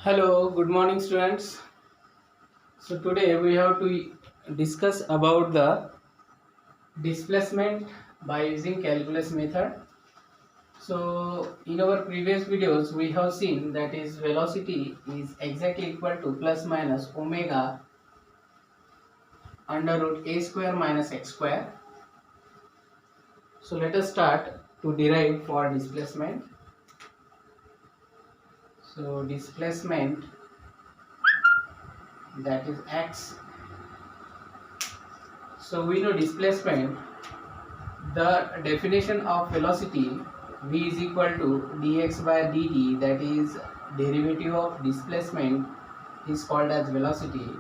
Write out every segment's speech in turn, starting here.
Hello, good morning students. So today we have to discuss about the displacement by using calculus method. So in our previous videos we have seen that is velocity is exactly equal to plus minus omega under root a square minus x square. So let us start to derive for displacement. So displacement, that is x. So we know displacement. The definition of velocity v is equal to dx by dt, that is derivative of displacement is called as velocity,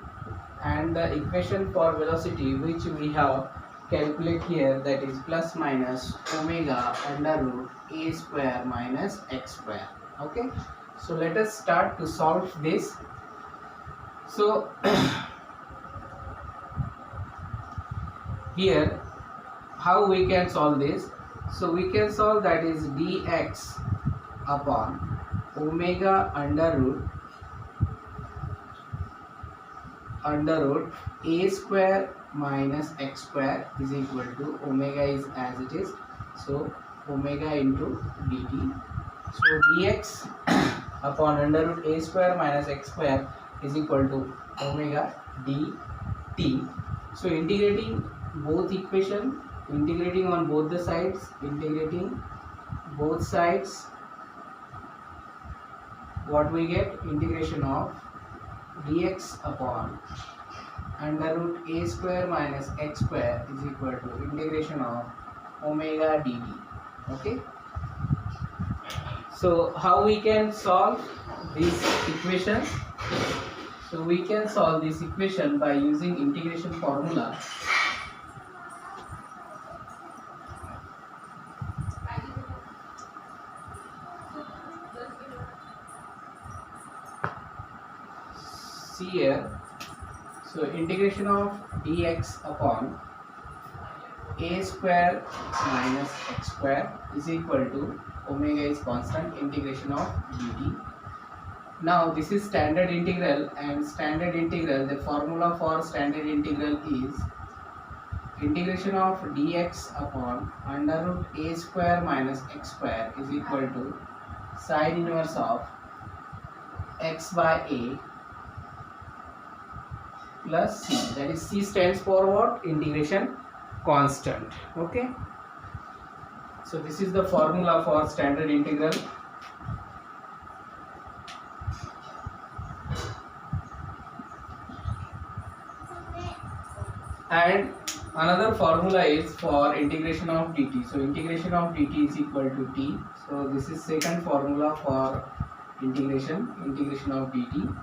and the equation for velocity which we have calculate here, that is plus minus omega under root a square minus x square. Okay, so let us start to solve this. So here how we can solve this? So we can solve, that is dx upon omega under root a square minus x square is equal to omega is as it is, so omega into dt. So dx upon under root a square minus x square is equal to omega dt. So integrating both equation, integrating on both the sides, integrating both sides, what we get? Integration of dx upon under root a square minus x square is equal to integration of omega dt. Okay, so how we can solve this equation? So we can solve this equation by using integration formula. See here, so integration of dx upon a square minus x square is equal to omega is constant, integration of dt. Now this is standard integral, and standard integral, the formula for standard integral is integration of dx upon under root a square minus x square is equal to sine inverse of x by a plus c, that is c stands for what? Integration constant. Okay, so this is the formula for standard integral. And another formula is for integration of dt. So integration of dt is equal to t. So this is second formula for integration of dt.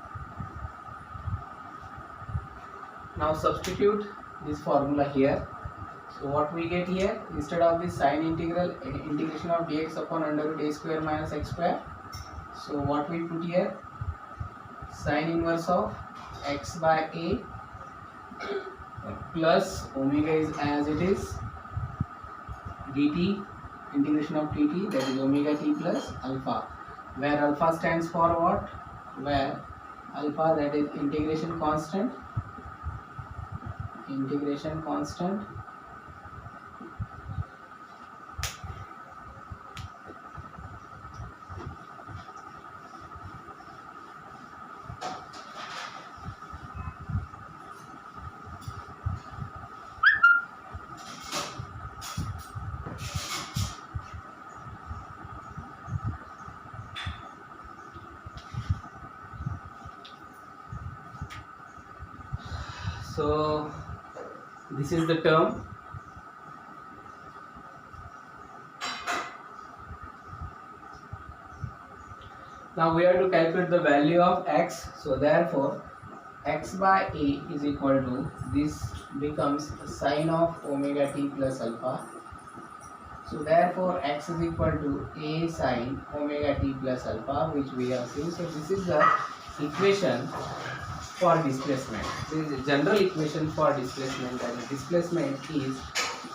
Now substitute this formula here. So what we get here, instead of this sine integral, integration of dx upon under root a square minus x square, so what we put here, sine inverse of x by a plus omega is as it is dt, integration of dt, that is omega t plus alpha, where alpha stands for what? Where alpha, that is integration constant, so this is the term. Now we have to calculate the value of x. So therefore x by a is equal to, this becomes sine of omega t plus alpha. So therefore x is equal to a sine omega t plus alpha, which we have seen. So this is the equation for displacement. This is a general equation for displacement, and the displacement is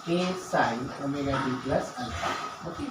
a sine omega t plus alpha. Okay.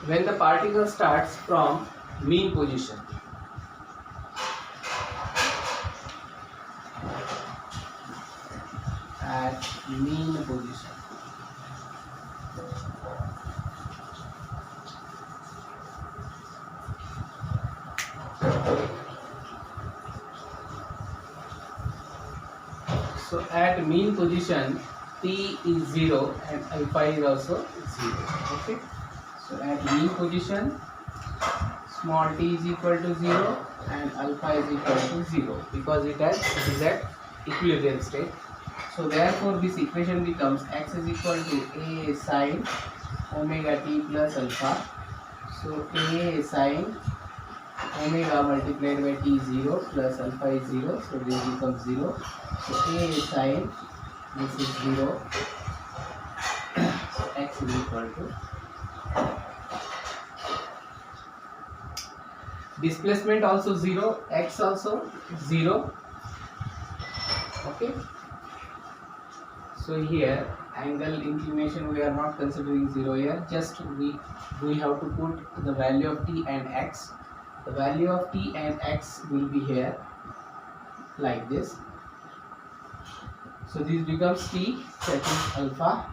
when the particle starts from mean position. At mean position. So at mean position t is 0 and alpha is also 0. Okay. So at mean position small t is equal to 0 and alpha is equal to 0 because it is at equilibrium state. So therefore this equation becomes x is equal to a sin omega t plus alpha. So a sin omega multiplied by t is 0 plus alpha is 0. So this becomes 0. So a sin this is 0. So x is equal to displacement also 0, x also 0. Okay. So here angle inclination we are not considering 0 here, just we have to put the value of t and x. The value of t and x will be here like this. So this becomes t, that is alpha.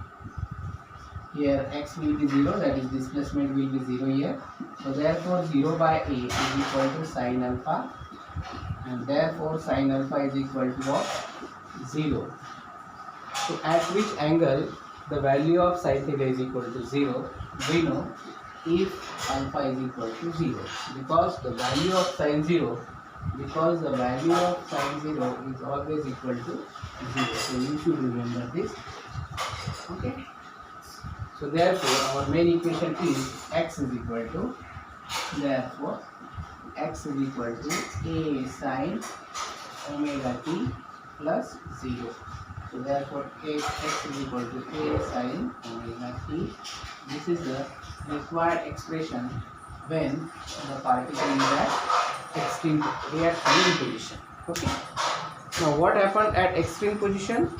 Here x will be 0, that is displacement will be 0 here. So therefore 0 by a is equal to sin alpha, and therefore sin alpha is equal to what? 0. So at which angle the value of sin theta is equal to 0, we know if alpha is equal to 0, because the value of sin 0 is always equal to 0. So you should remember this. Okay. So therefore our main equation is x is equal to, therefore x is equal to a sin omega t plus 0. So therefore x is equal to a sin omega t. This is the required expression when the particle is at extreme mean position. Okay. Now what happened at extreme position?